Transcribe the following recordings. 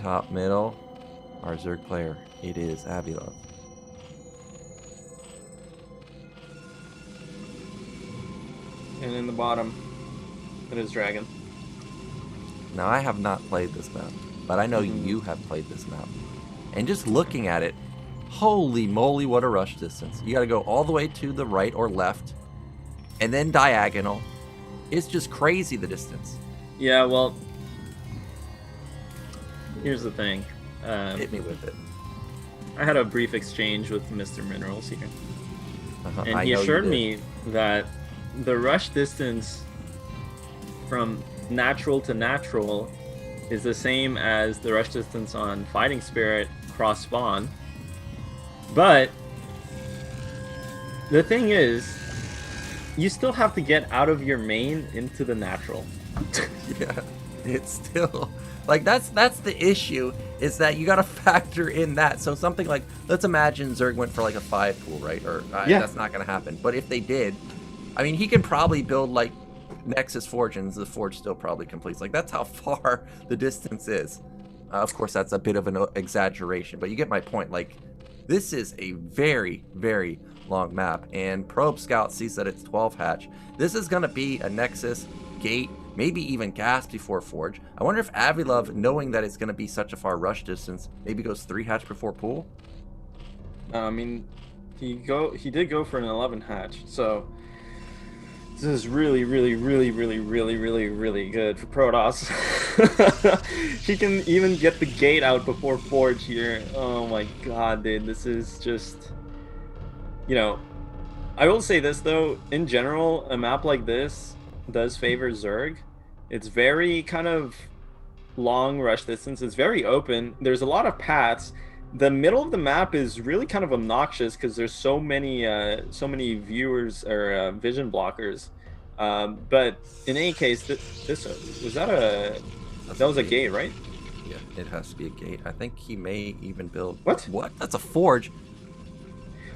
top middle, our Zerg player. It is Avi-Love. And in the bottom, it is Dragon. Now, I have not played this map, but I know you have played this map. And just looking at it, holy moly, what a rush distance. You got to go all the way to the right or left, and then diagonal. It's just crazy, the distance. Yeah, well, here's the thing. Hit me with it. I had a brief exchange with Mr. Minerals here. And I he know you assured did. me that the rush distance from natural to natural is the same as the rush distance on Fighting Spirit cross spawn. But the thing is, you still have to get out of your main into the natural. Yeah, it's still like that's the issue, is that you got to factor in that. So something like, let's imagine Zerg went for like a 5 pool, right? Or that's not going to happen. But if they did, I mean, he can probably build like Nexus Forge, and the Forge still probably completes. Like, that's how far the distance is. Of course, that's a bit of an exaggeration, but you get my point. Like, this is a very, very long map, and Probe Scout sees that it's 12 hatch. This is going to be a Nexus, Gate, maybe even Gas before Forge. I wonder if Avi-Love, knowing that it's going to be such a far rush distance, maybe goes 3 hatch before pool? I mean, he did go for an 11 hatch, so this is really, really, really, really, really, really, really good for Protoss. He can even get the gate out before Forge here. Oh my god, dude, this is just... You know, I will say this though, in general, a map like this does favor Zerg. It's very kind of long rush distance. It's very open. There's a lot of paths. The middle of the map is really kind of obnoxious because there's so many viewers or vision blockers. But in any case, this was that was a gate, right? Yeah, it has to be a gate. I think he may even build... What? That's a Forge.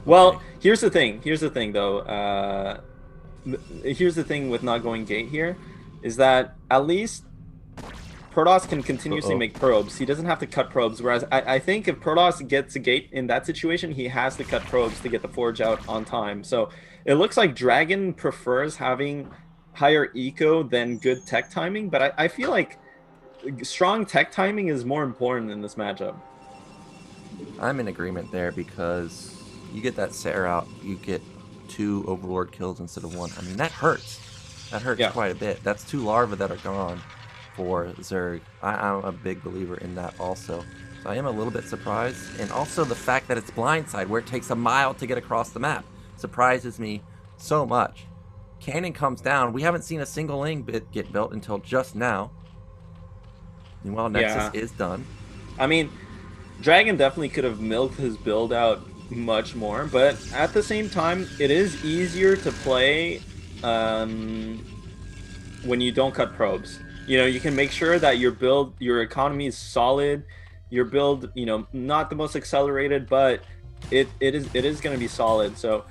Well, Okay. here's the thing though. Here's the thing with not going gate here, is that at least Protoss can continuously make probes. He doesn't have to cut probes, whereas I think if Protoss gets a gate in that situation, he has to cut probes to get the Forge out on time. So it looks like Dragon prefers having higher eco than good tech timing, but I feel like strong tech timing is more important in this matchup. I'm in agreement there, because you get that Sarah out, you get 2 Overlord kills instead of 1. I mean, that hurts. That hurts quite a bit. That's 2 larvae that are gone for Zerg. I'm a big believer in that also. So I am a little bit surprised. And also the fact that it's blindside, where it takes a mile to get across the map, surprises me so much. Cannon comes down. We haven't seen a single lane bit get built until just now. Meanwhile, Nexus is done. I mean, Dragon definitely could have milked his build out much more, but at the same time, it is easier to play when you don't cut probes. You know, you can make sure that your economy is solid, your build, you know, not the most accelerated, but it is going to be solid. So,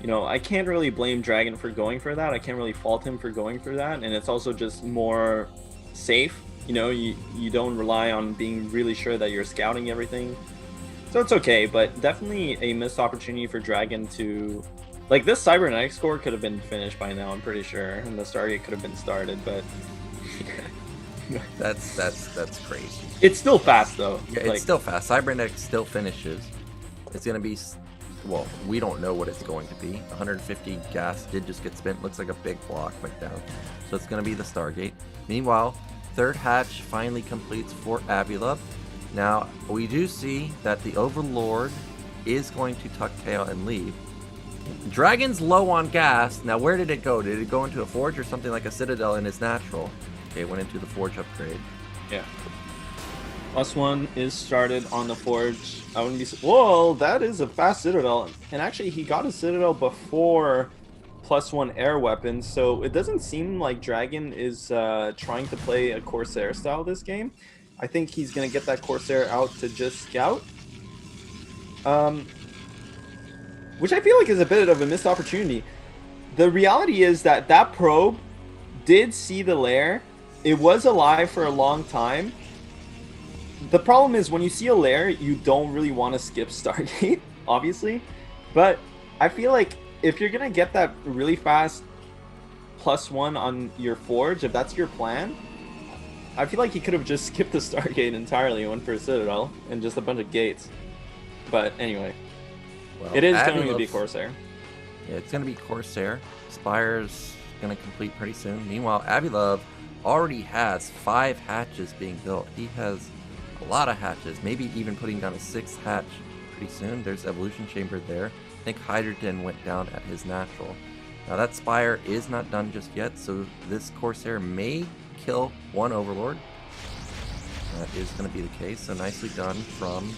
you know, I can't really blame Dragon for going for that. I can't really fault him for going for that, and it's also just more safe. You know, you don't rely on being really sure that you're scouting everything. So it's okay, but definitely a missed opportunity for Dragon to... Like, this Cybernetics score could have been finished by now, I'm pretty sure, and the Stargate could have been started, but... That's crazy. It's still fast, though. Yeah, it's still fast. Cybernetics still finishes. It's going to be... Well, we don't know what it's going to be. 150 gas did just get spent. Looks like a big block went down. So it's going to be the Stargate. Meanwhile, 3rd hatch finally completes for Avi-Love. Now, we do see that the Overlord is going to tuck tail and leave. Dragon's low on gas. Now, where did it go? Did it go into a Forge or something like a Citadel in its natural? Okay, it went into the Forge upgrade. Yeah. +1 is started on the Forge. I wouldn't be... Whoa, that is a fast Citadel. And actually, he got a Citadel before +1 air weapons, so it doesn't seem like Dragon is trying to play a Corsair style this game. I think he's going to get that Corsair out to just scout. Which I feel like is a bit of a missed opportunity. The reality is that that probe did see the lair. It was alive for a long time. the problem is when you see a lair, you don't really want to skip Stargate, obviously. But I feel like if you're gonna get that really fast +1 on your forge, if that's your plan, I feel like he could have just skipped the Stargate entirely and went for a Citadel and just a bunch of gates. But anyway, well, it is going to be Corsair. Yeah, it's going to be Corsair. Spire's going to complete pretty soon. Meanwhile, Avi-Love already has 5 hatches being built. He has a lot of hatches, maybe even putting down a 6th hatch pretty soon. There's Evolution Chamber there. I think Hydrogen went down at his natural. Now that Spire is not done just yet, so this Corsair may kill 1 Overlord. That is going to be the case, so nicely done from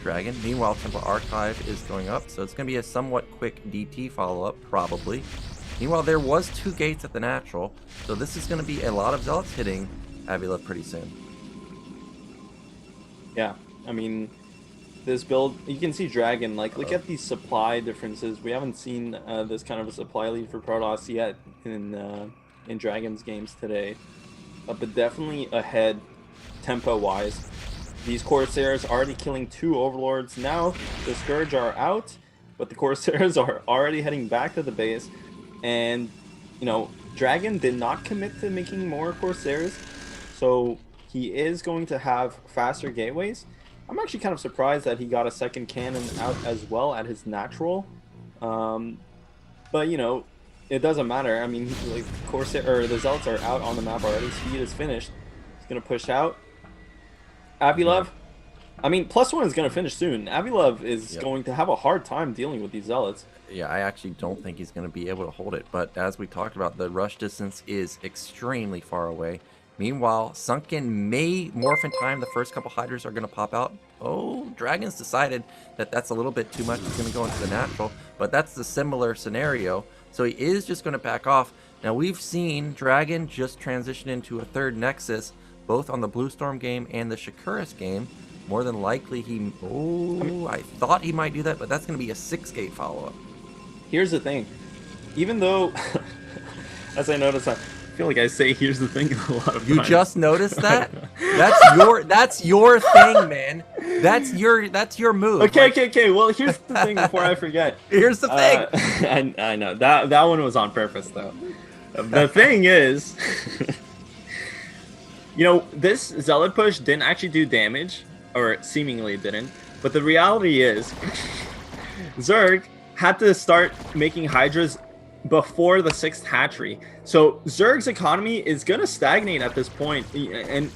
Dragon. Meanwhile, Temple Archive is going up, so it's going to be a somewhat quick DT follow-up, probably. Meanwhile, there was 2 gates at the natural, so this is going to be a lot of Zealots hitting Avi-Love pretty soon. Yeah, I mean, this build, you can see Dragon, like, look at these supply differences. We haven't seen this kind of a supply lead for Protoss yet in Dragon's games today, but definitely ahead tempo-wise. These Corsairs already killing 2 Overlords. Now the Scourge are out, but the Corsairs are already heading back to the base. And, you know, Dragon did not commit to making more Corsairs, so he is going to have faster gateways. I'm actually kind of surprised that he got a 2nd cannon out as well at his natural. But, you know, it doesn't matter. I mean, like, Corsair, or the Zealots are out on the map already. Speed is finished. He's going to push out. Avi-Love, I mean, +1 is going to finish soon. Avi-Love is going to have a hard time dealing with these Zealots. Yeah, I actually don't think he's going to be able to hold it. But as we talked about, the rush distance is extremely far away. Meanwhile, Sunken may morph in time. The first couple Hydras are going to pop out. Oh, Dragon's decided that that's a little bit too much. He's going to go into the natural. But that's the similar scenario. So he is just going to back off. Now, we've seen Dragon just transition into a 3rd Nexus, both on the Blue Storm game and the Shakuras game. More than likely he... Oh, I thought he might do that, but that's going to be a 6-gate follow-up. Here's the thing. Even though, as I noticed, I feel like I say here's the thing a lot of times. You just noticed that? That's your thing, man. That's your move. Okay. Well, here's the thing before I forget. Here's the thing. I know. That one was on purpose, though. The thing is... You know, this Zealot push didn't actually do damage, or seemingly didn't, but the reality is Zerg had to start making Hydras before the 6th hatchery. So Zerg's economy is going to stagnate at this point, and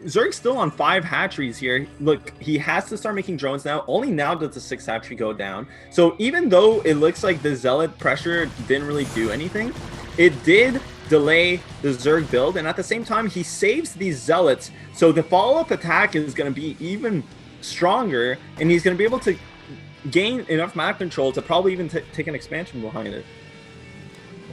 Zerg's still on 5 hatcheries here. Look, he has to start making drones now. Only now does the 6th hatchery go down. So even though it looks like the Zealot pressure didn't really do anything, it did delay the Zerg build, and at the same time he saves these Zealots, so the follow-up attack is going to be even stronger, and he's going to be able to gain enough map control to probably even take an expansion behind it.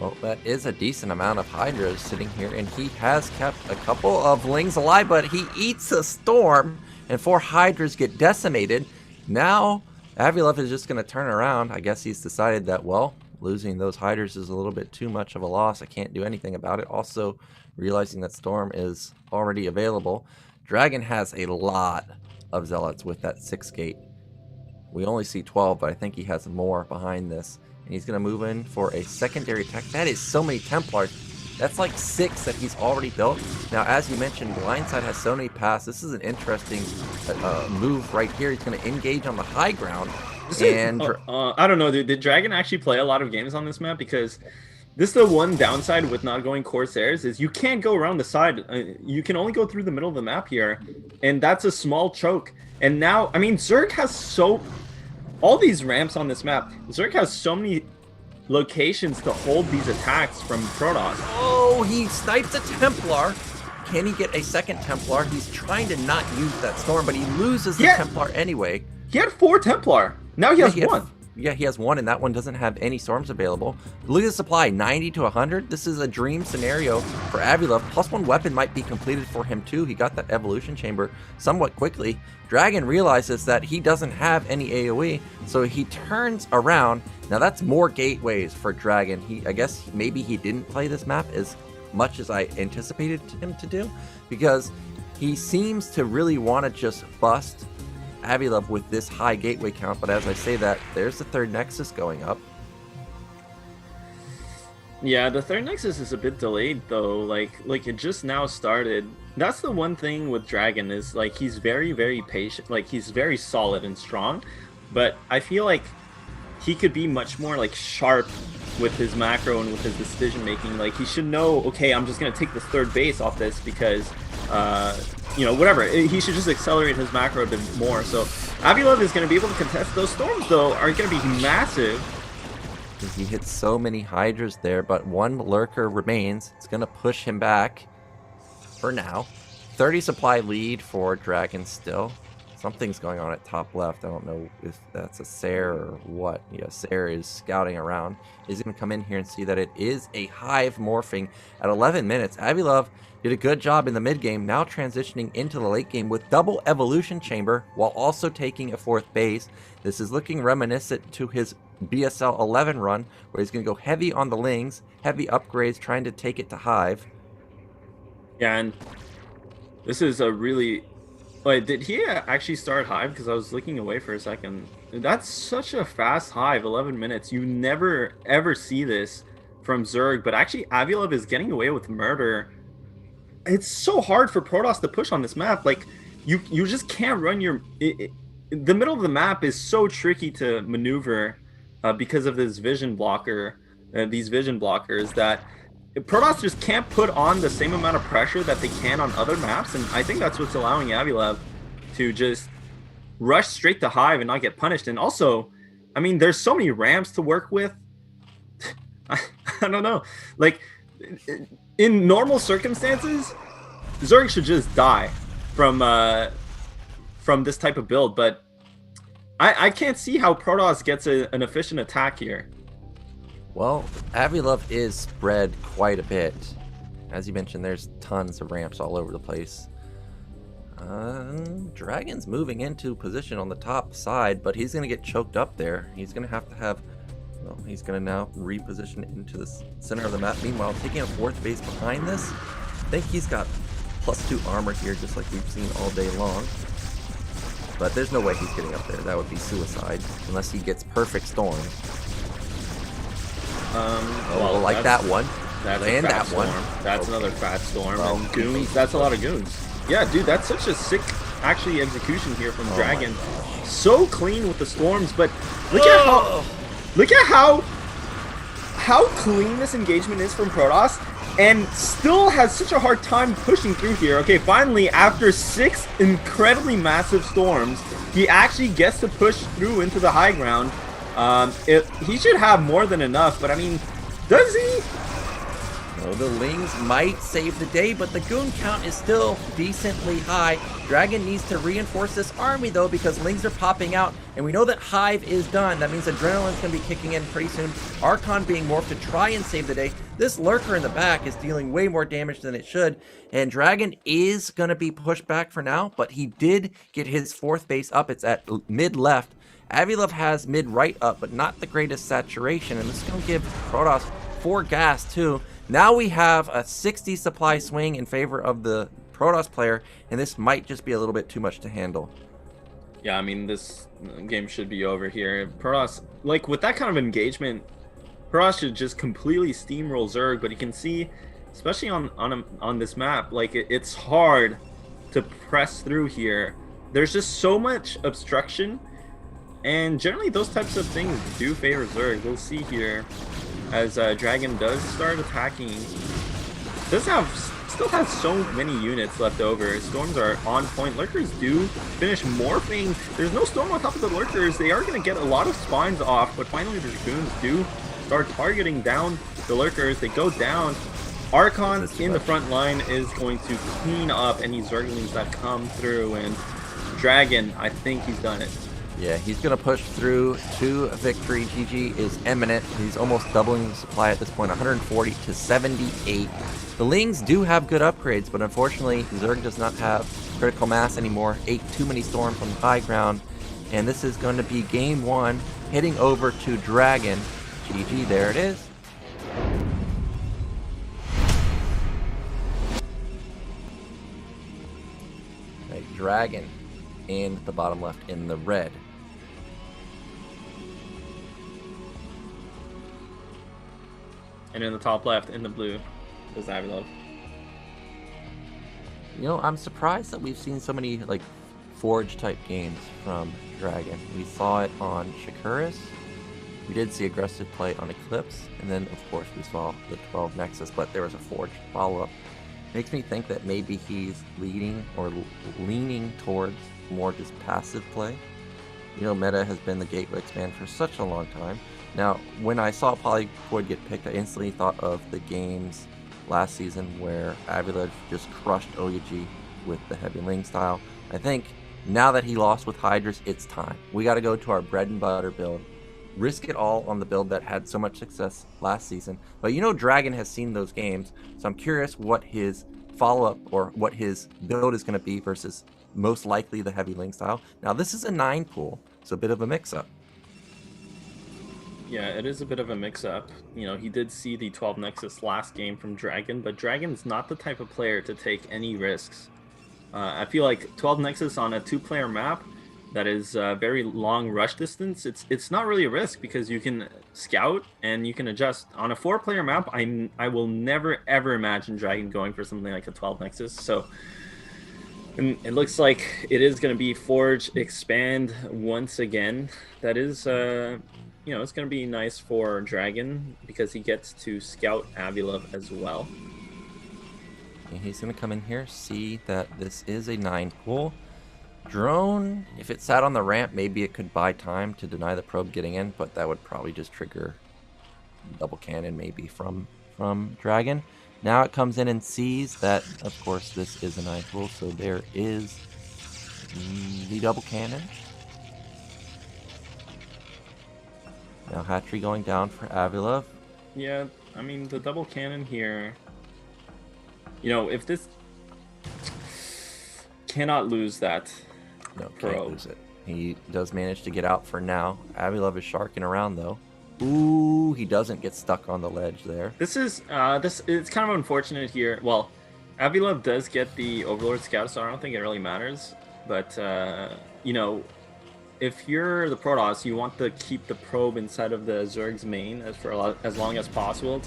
Well, that is a decent amount of Hydras sitting here, and he has kept a couple of Lings alive, but he eats a Storm, and 4 Hydras get decimated. Now Avi-Love is just going to turn around. I guess he's decided that, well, losing those Hydras is a little bit too much of a loss. I can't do anything about it. Also, realizing that Storm is already available. Dragon has a lot of Zealots with that 6 gate. We only see 12, but I think he has more behind this. And he's going to move in for a secondary attack. That is so many Templars. That's like 6 that he's already built. Now, as you mentioned, Blindside has so many paths. This is an interesting move right here. He's going to engage on the high ground. And I don't know, dude. Did Dragon actually play a lot of games on this map? Because this is the one downside with not going Corsairs, is you can't go around the side. You can only go through the middle of the map here, and that's a small choke. And now, I mean, Zerg has all these ramps on this map. Zerg has so many locations to hold these attacks from Protoss. Oh, he snipes a Templar. Can he get a 2nd Templar? He's trying to not use that Storm, but he loses the Templar anyway. He had 4 Templar. Now he has 1. Yeah, he has 1, and that one doesn't have any Storms available. Look at the supply, 90 to 100. This is a dream scenario for Avi-Love. +1 weapon might be completed for him, too. He got that Evolution Chamber somewhat quickly. Dragon realizes that he doesn't have any AoE, so he turns around. Now, that's more gateways for Dragon. I guess maybe he didn't play this map as much as I anticipated him to do, because He seems to really want to just bust Avi-Love with this high gateway count, but as I say that, there's the third Nexus going up. Yeah, the third Nexus is a bit delayed though. Like it just now started. That's the one thing with Dragon is like he's very, very patient. Like he's very solid and strong, but I feel like he could be much more like sharp with his macro and with his decision making. Like he should know, okay, I'm just gonna take this third base off this because, you know, whatever. He should just accelerate his macro a bit more. So Avi-Love is gonna be able to contest those storms though. Are gonna be massive. He hits so many Hydras there, but one Lurker remains. It's going to push him back for now. 30 supply lead for Dragon still. Something's going on at top left. I don't know if that's a Sair or what. Yeah, Sair is scouting around. He's going to come in here and see that it is a Hive morphing at 11 minutes. Avi-Love did a good job in the mid game, now transitioning into the late game with double evolution chamber while also taking a 4th base. This is looking reminiscent to his BSL 11 run, where he's going to go heavy on the Lings, heavy upgrades, trying to take it to Hive. Yeah, and this is a really... Wait, did he actually start Hive? Because I was looking away for a second. That's such a fast Hive, 11 minutes. You never, ever see this from Zerg, but actually Avi-Love is getting away with murder. It's so hard for Protoss to push on this map. Like, you just can't run your... the middle of the map is so tricky to maneuver because of this vision blocker, these vision blockers, that Protoss just can't put on the same amount of pressure that they can on other maps, and I think that's what's allowing Avi-Love to just rush straight to Hive and not get punished. And also, I mean, there's so many ramps to work with. I don't know. Like, in normal circumstances, Zerg should just die from this type of build, but I can't see how Protoss gets an efficient attack here. Well, Avi-Love is spread quite a bit. As you mentioned, there's tons of ramps all over the place. Dragon's moving into position on the top side, but he's going to get choked up there. He's going to have... Well, he's going to now reposition into the center of the map. Meanwhile, taking a 4th base behind this, I think he's got +2 armor here, just like we've seen all day long. But there's no way he's getting up there. That would be suicide, unless he gets perfect storm. Well, like that one. That's and a fat that storm. one. That's okay. another fat storm. Well, and goons. That's a lot of goons. Yeah, dude, that's such a sick, actually, execution here from Dragon. So clean with the storms, but look at how clean this engagement is from Protoss, and still has such a hard time pushing through here. Okay, finally, after 6 incredibly massive storms, he actually gets to push through into the high ground. He should have more than enough, but I mean, does he? Well, the Lings might save the day, but the goon count is still decently high. Dragon needs to reinforce this army, though, because Lings are popping out, and we know that Hive is done. That means Adrenaline's going to be kicking in pretty soon. Archon being morphed to try and save the day. This Lurker in the back is dealing way more damage than it should, and Dragon is going to be pushed back for now, but he did get his 4th base up. It's at mid-left. Avi-Love has mid-right up, but not the greatest saturation, and this is going to give Protoss 4 gas, too. Now we have a 60 supply swing in favor of the Protoss player, and this might just be a little bit too much to handle. Yeah, I mean, this game should be over here. Protoss, like, with that kind of engagement, Protoss should just completely steamroll Zerg, but you can see, especially on this map, like, it's hard to press through here. There's just so much obstruction, and generally those types of things do favor Zerg. We'll see here as Dragon does start attacking. Still has so many units left over. Storms are on point. Lurkers do finish morphing. There's no storm on top of the Lurkers. They are going to get a lot of spines off, but finally the Dragoons do start targeting down the Lurkers. They go down. Archon in the front line is going to clean up any Zerglings that come through, and Dragon, I think he's done it. Yeah, he's going to push through to victory. GG is imminent. He's almost doubling the supply at this point, 140 to 78. The Lings do have good upgrades, but unfortunately, Zerg does not have critical mass anymore. 8 too many storms from the high ground, and this is going to be game 1, heading over to Dragon. GG, there it is. Dragon in the bottom left in the red. And in the top left in the blue is Avi-Love. You know, I'm surprised that we've seen so many like Forge type games from Dragon. We saw it on Shakuras. We did see aggressive play on Eclipse, and then of course we saw the 12 Nexus, but there was a Forge follow-up. Makes me think that maybe he's leading or leaning towards more just passive play. You know, meta has been the gateway expand for such a long time. Now, when I saw Polyvoid get picked, I instantly thought of the games last season where Avi-Love just crushed Oyaji with the heavy Ling style. I think now that he lost with Hydras, it's time. We got to go to our bread and butter build. Risk it all on the build that had so much success last season. But you know Dragon has seen those games, so I'm curious what his follow-up or what his build is going to be versus most likely the heavy Ling style. Now, this is a 9 pool, so a bit of a mix-up. Yeah, it is a bit of a mix-up. You know, he did see the 12 Nexus last game from Dragon, but Dragon's not the type of player to take any risks. I feel like 12 Nexus on a 2-player map that is very long rush distance, it's not really a risk because you can scout and you can adjust. On a 4-player map, I will never ever imagine Dragon going for something like a 12 Nexus. So and it looks like it is going to be Forge expand once again. That is you know, it's going to be nice for Dragon because he gets to scout Avi-Love as well. And he's going to come in here, see that this is a 9 pool. Drone, if it sat on the ramp, maybe it could buy time to deny the probe getting in, but that would probably just trigger double cannon maybe from Dragon. Now it comes in and sees that, of course, this is a 9 pool, so there is the double cannon. Now hatchery going down for Avi-Love. Yeah, I mean, the double cannon here, you know, if this cannot lose that. No, can't lose it. He does manage to get out for now. Avi-Love is sharking around though. Ooh, he doesn't get stuck on the ledge there. This is it's kind of unfortunate here. Well, Avi-Love does get the Overlord Scout, so I don't think it really matters. But you know, if you're the Protoss, you want to keep the probe inside of the Zerg's main as long as possible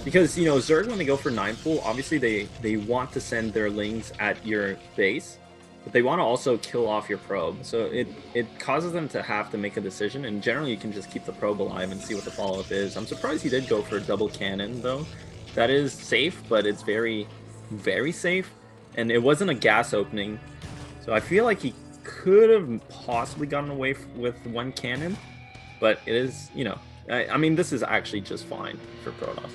because you know Zerg, when they go for 9 pool, obviously they want to send their Lings at your base, but they want to also kill off your probe. So it causes them to have to make a decision, and generally you can just keep the probe alive and see what the follow-up is. I'm surprised he did go for a double cannon though. That is safe, but it's very, very safe, and it wasn't a gas opening, so I feel like he could have possibly gotten away with 1 cannon, but it is, you know, I mean, this is actually just fine for Protoss.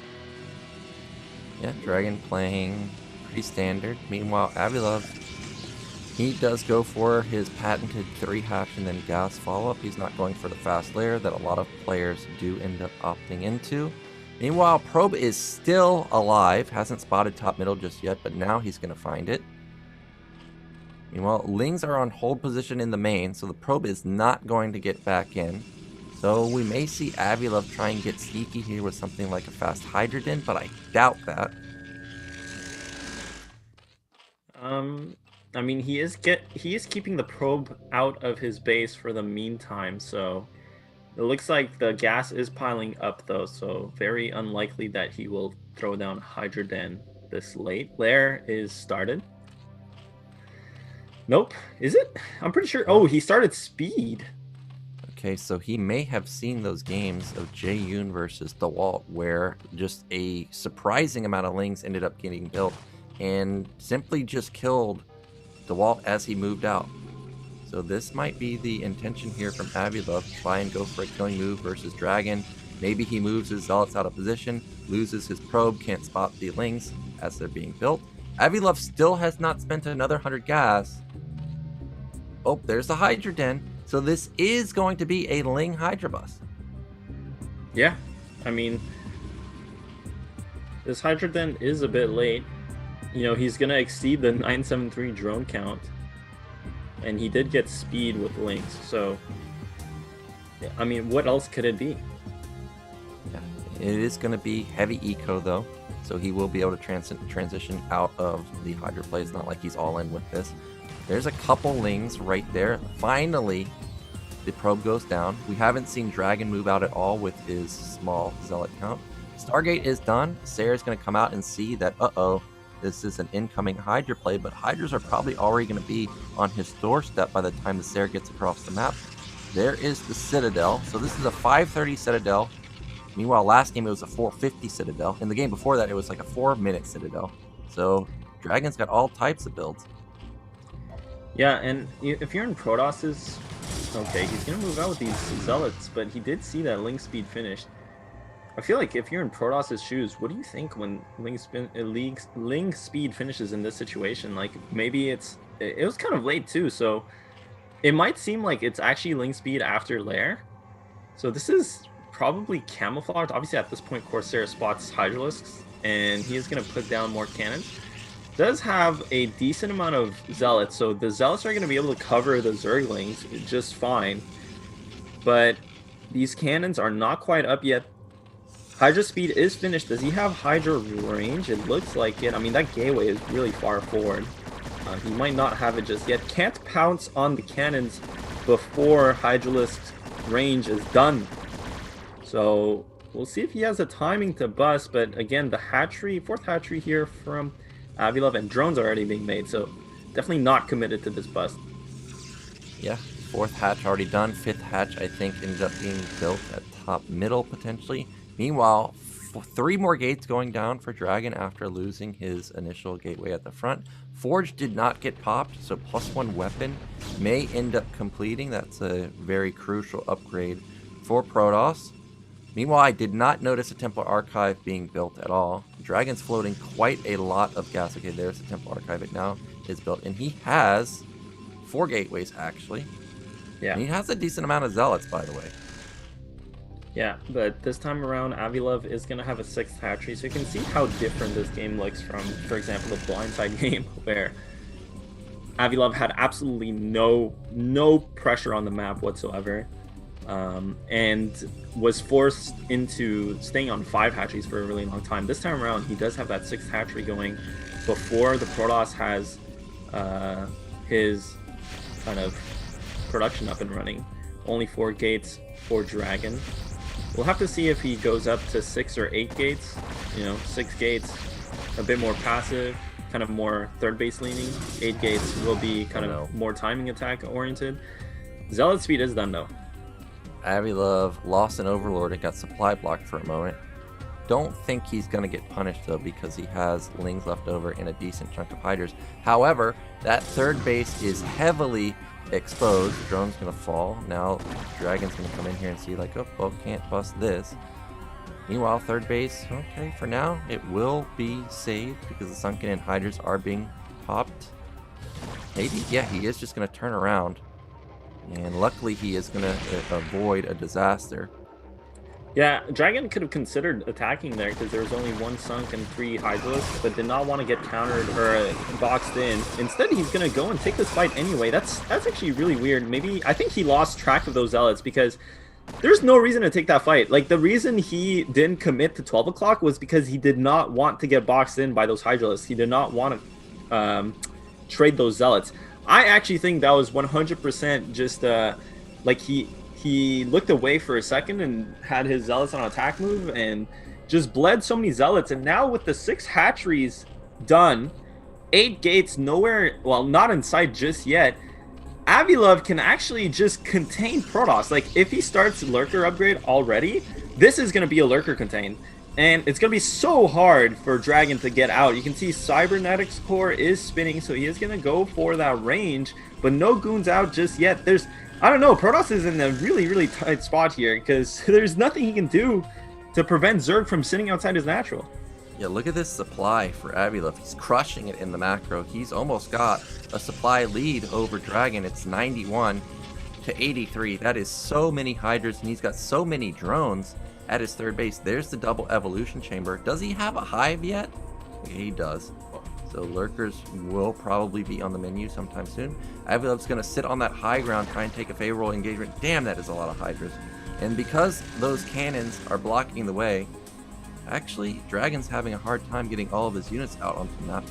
Yeah, Dragon playing pretty standard. Meanwhile, Avi-Love, he does go for his patented 3 hatch and then gas follow-up. He's not going for the fast layer that a lot of players do end up opting into. Meanwhile, Probe is still alive, hasn't spotted top middle just yet, but now he's going to find it. Meanwhile, Lings are on hold position in the main, so the probe is not going to get back in. So we may see Avi-Love try and get sneaky here with something like a fast Hydrogen, but I doubt that. I mean, he is keeping the probe out of his base for the meantime, so it looks like the gas is piling up though, so very unlikely that he will throw down Hydrogen this late. Lair is started. Nope. Is it? I'm pretty sure. Oh, he started speed. Okay, so he may have seen those games of Jae-Yoon versus Dawid where just a surprising amount of Lings ended up getting built and simply just killed Dawid as he moved out. So this might be the intention here from Avi-Love, try and go for a killing move versus Dragon. Maybe he moves his Zealots out of position, loses his probe, can't spot the Lings as they're being built. Avi-Love still has not spent another 100 gas. Oh, there's the Hydra Den. So this is going to be a Ling Hydra bus. Yeah, I mean, this Hydra Den is a bit late. You know, he's going to exceed the 973 drone count. And he did get speed with Lings. So, I mean, what else could it be? Yeah, It is going to be heavy eco though, so he will be able to transition out of the Hydra play. It's not like he's all in with this. There's a couple Lings right there. Finally, the probe goes down. We haven't seen Dragon move out at all with his small Zealot count. Stargate is done. Sarah's going to come out and see that, uh-oh, this is an incoming Hydra play, but Hydras are probably already going to be on his doorstep by the time the Sarah gets across the map. There is the Citadel. So this is a 530 Citadel. Meanwhile, last game it was a 450 Citadel. In the game before that, it was like a 4-minute Citadel. So Dragon's got all types of builds. Yeah, and if you're in Protos's, okay, he's going to move out with these Zealots, but he did see that Ling speed finished. I feel like if you're in Protos's shoes, what do you think when Ling speed finishes in this situation? Like, maybe it was kind of late too, so it might seem like it's actually Ling speed after Lair. So this is probably camouflaged. Obviously, at this point, Corsair spots Hydralisks, and he is going to put down more cannons. Does have a decent amount of Zealots, so the Zealots are going to be able to cover the Zerglings just fine. But these cannons are not quite up yet. Hydra speed is finished. Does he have Hydra range? It looks like it. I mean, that gateway is really far forward. He might not have it just yet. Can't pounce on the cannons before Hydralisk's range is done. So we'll see if he has the timing to bust. But again, the hatchery, 4th hatchery here from Avi-Love, and drones are already being made. So definitely not committed to this bust. Yeah, 4th hatch already done. 5th hatch, I think, ended up being built at top middle potentially. Meanwhile, 3 more gates going down for Dragon after losing his initial gateway at the front. Forge did not get popped, so +1 weapon may end up completing. That's a very crucial upgrade for Protoss. Meanwhile, I did not notice a Templar Archive being built at all. Dragon's floating quite a lot of gas. Okay, there's the Templar Archive. It now is built, and he has 4 gateways actually. Yeah, and he has a decent amount of Zealots, by the way. Yeah, but this time around, Avi-Love is going to have a 6th hatchery, so you can see how different this game looks from, for example, the Blindside game, where Avi-Love had absolutely no pressure on the map whatsoever, and was forced into staying on 5 hatcheries for a really long time. This time around, he does have that 6th hatchery going before the Protoss has his kind of production up and running. Only 4 gates for Dragon. We'll have to see if he goes up to 6 or 8 gates. 6 gates, a bit more passive, kind of more third base leaning. 8 gates will be kind of more timing attack oriented. Zealot speed is done though. Avi-Love lost an Overlord and got supply blocked for a moment. Don't think he's going to get punished though, because he has Lings left over and a decent chunk of Hydras. However, that third base is heavily exposed. Drone's gonna fall. Now Dragon's gonna come in here and see like, oh, well, can't bust this. Meanwhile, third base, okay, for now it will be saved because the Sunken and Hydras are being popped. Maybe, yeah, he is just gonna turn around, and luckily he is gonna avoid a disaster. Yeah, Dragon could have considered attacking there because there was only 1 sunk and 3 Hydralisks, but did not want to get countered or boxed in. Instead, he's going to go and take this fight anyway. That's actually really weird. Maybe, I think he lost track of those Zealots because there's no reason to take that fight. Like, the reason he didn't commit to 12 o'clock was because he did not want to get boxed in by those Hydralisks. He did not want to trade those Zealots. I actually think that was 100% just like he looked away for a second and had his Zealots on attack move and just bled so many Zealots. And now with the 6 hatcheries done, 8 gates nowhere, well, not in sight just yet, Avi-Love can actually just contain Protoss. Like, if he starts Lurker upgrade already, this is going to be a Lurker contain. And it's going to be so hard for Dragon to get out. You can see Cybernetics Core is spinning, so he is going to go for that range, but no goons out just yet. I don't know, Protoss is in a really tight spot here because there's nothing he can do to prevent Zerg from sitting outside his natural. Yeah, look at this supply for Avi-Love. He's crushing it in the macro. He's almost got a supply lead over Dragon. It's 91 to 83. That is so many Hydras, and he's got so many drones at his third base. There's the double evolution chamber. Does he have a hive yet? Yeah, he does. So Lurkers will probably be on the menu sometime soon. Avi-Love's going to sit on that high ground, try and take a favorable engagement. Damn, that is a lot of Hydras. And because those cannons are blocking the way, Actually, Dragon's having a hard time getting all of his units out onto the map.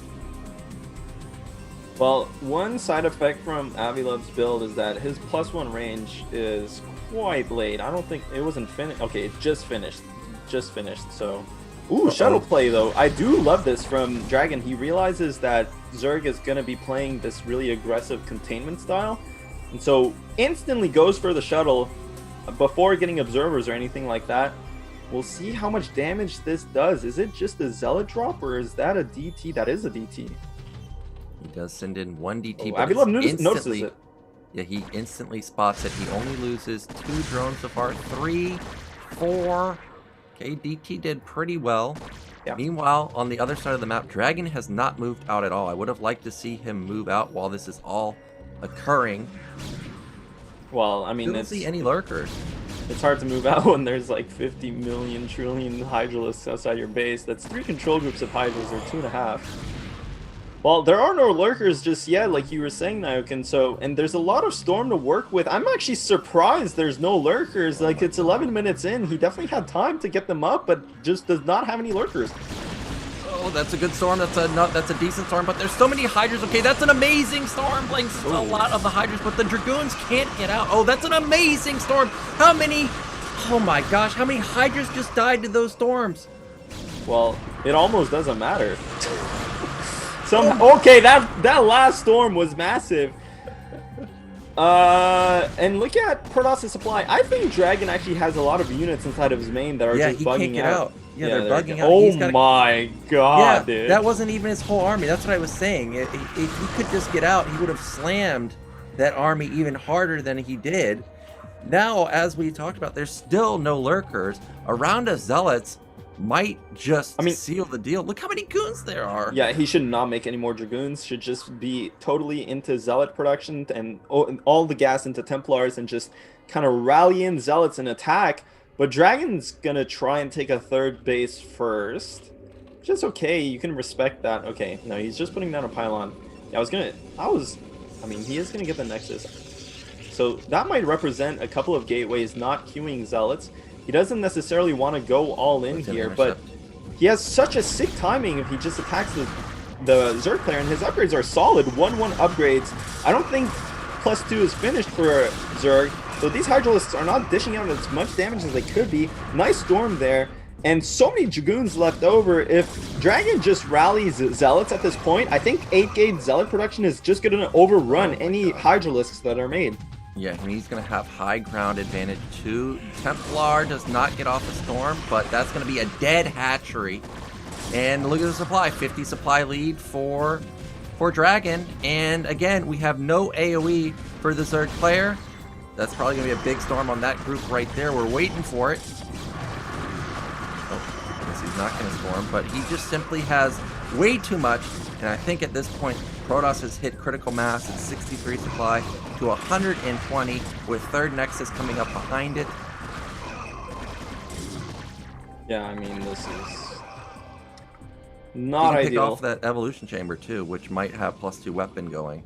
Well, one side effect from Avi-Love's build is that his +1 range is quite late. I don't think it wasn't finished. Okay, it just finished. Just finished, so... Ooh, shuttle play, though. I do love this from Dragon. He realizes that Zerg is going to be playing this really aggressive containment style. And so instantly goes for the shuttle before getting observers or anything like that. We'll see how much damage this does. Is it just a Zealot drop, or is that a DT? That is a DT. He does send in one DT, but Avi-Love notices it. Yeah, he instantly spots it. He only loses 2 drones so far. 3, 4. Okay, DT did pretty well. Yeah. Meanwhile, on the other side of the map, Dragon has not moved out at all. I would have liked to see him move out while this is all occurring. Well, I mean, don't see any lurkers. It's hard to move out when there's like 50 million trillion Hydralisks outside your base. That's 3 control groups of Hydras, or 2.5. Well, there are no lurkers just yet, like you were saying, Nyokin, and there's a lot of Storm to work with. I'm actually surprised there's no lurkers. Like, it's 11 minutes in. He definitely had time to get them up, but just does not have any lurkers. Oh, that's a good storm. That's a decent storm, but there's so many Hydras. Okay, that's an amazing storm. Like, a lot of the Hydras, but the Dragoons can't get out. Oh, that's an amazing storm. How many... Oh my gosh, how many Hydras just died to those storms? Well, it almost doesn't matter. Okay, that last storm was massive. And look at Protoss' supply. I think Dragon actually has a lot of units inside of his main that are just bugging out. Yeah, they're bugging out. Oh my god, dude. That wasn't even his whole army. That's what I was saying. If he could just get out, he would have slammed that army even harder than he did. Now, as we talked about, there's still no lurkers. Around us, Zealots might just seal the deal. Look how many goons there are. Yeah, he should not make any more Dragoons. Should just be totally into Zealot production and all the gas into Templars and just kind of rally in Zealots and attack. But Dragon's gonna try and take a 3rd base first. Which is okay, you can respect that. Okay, no, he's just putting down a pylon. Yeah, I mean, he is gonna get the Nexus. So that might represent a couple of gateways not queuing Zealots. He doesn't necessarily want to go all in here, but he has such a sick timing if he just attacks the Zerg player, and his upgrades are solid 1-1 upgrades. I don't think +2 is finished for Zerg, so these Hydralisks are not dishing out as much damage as they could be. Nice storm there, and so many Dragoons left over. If Dragon just rallies Zealots at this point, I think 8-gauge Zealot production is just going to overrun any Hydralisks that are made. Yeah, and he's going to have high ground advantage too. Templar does not get off the storm, but that's going to be a dead hatchery. And look at the supply, 50 supply lead for Dragon. And again, we have no AoE for the Zerg player. That's probably going to be a big storm on that group right there. We're waiting for it. Oh, I guess he's not going to storm, but he just simply has way too much. And I think at this point, Protoss has hit critical mass at 63 supply to 120, with 3rd Nexus coming up behind it. Yeah, I mean, this is not ideal. Pick off that evolution chamber too, which might have +2 weapon going.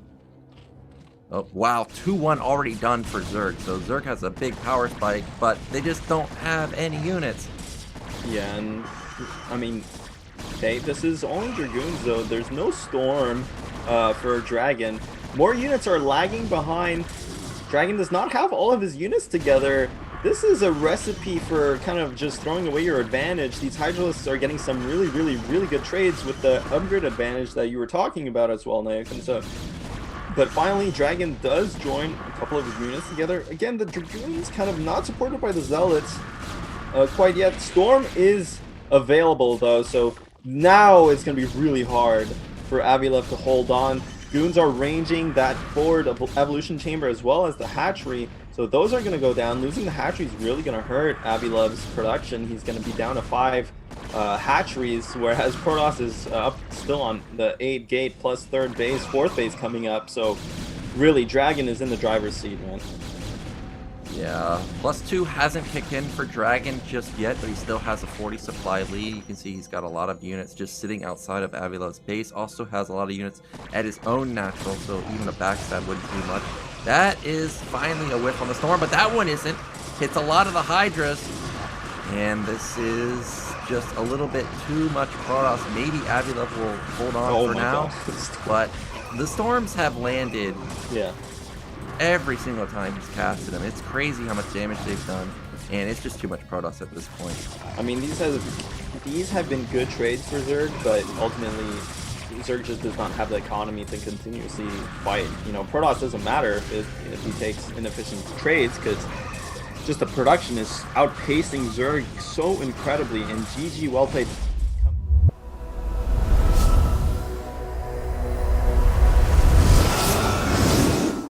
Oh wow, 2-1 already done for Zerg. So Zerg has a big power spike, but they just don't have any units. Yeah, and I mean, okay, this is only Dragoons though. There's no storm for Dragon. More units are lagging behind. Dragon does not have all of his units together. This is a recipe for kind of just throwing away your advantage. These Hydralisks are getting some really good trades with the upgrade advantage that you were talking about as well, Nyokin. So, but finally, Dragon does join a couple of his units together. Again, the Dragoons kind of not supported by the Zealots quite yet. Storm is available though, so now it's going to be really hard for Avi-Love to hold on. Goons are ranging that forward evolution chamber as well as the hatchery, so those are going to go down. Losing the hatchery is really going to hurt Avi-Love's production. He's going to be down to 5 hatcheries, whereas Protoss is up still on the 8-gate plus 3rd base, 4th base coming up. So really, Dragon is in the driver's seat, man. Yeah, +2 hasn't kicked in for Dragon just yet, but he still has a 40 supply lead. You can see he's got a lot of units just sitting outside of Avi-Love's base. Also has a lot of units at his own natural, so even a backstab wouldn't do much. That is finally a whiff on the storm, but that one isn't. Hits a lot of the Hydras. And this is just a little bit too much Protoss. Maybe Avi-Love will hold on for now. But the Storms have landed every single time he's casted them. It's crazy how much damage they've done. And it's just too much Protoss at this point. I mean, these have been good trades for Zerg, but ultimately Zerg just does not have the economy to continuously fight. You know, Protoss doesn't matter if he takes inefficient trades, because just the production is outpacing Zerg so incredibly. And GG, well played.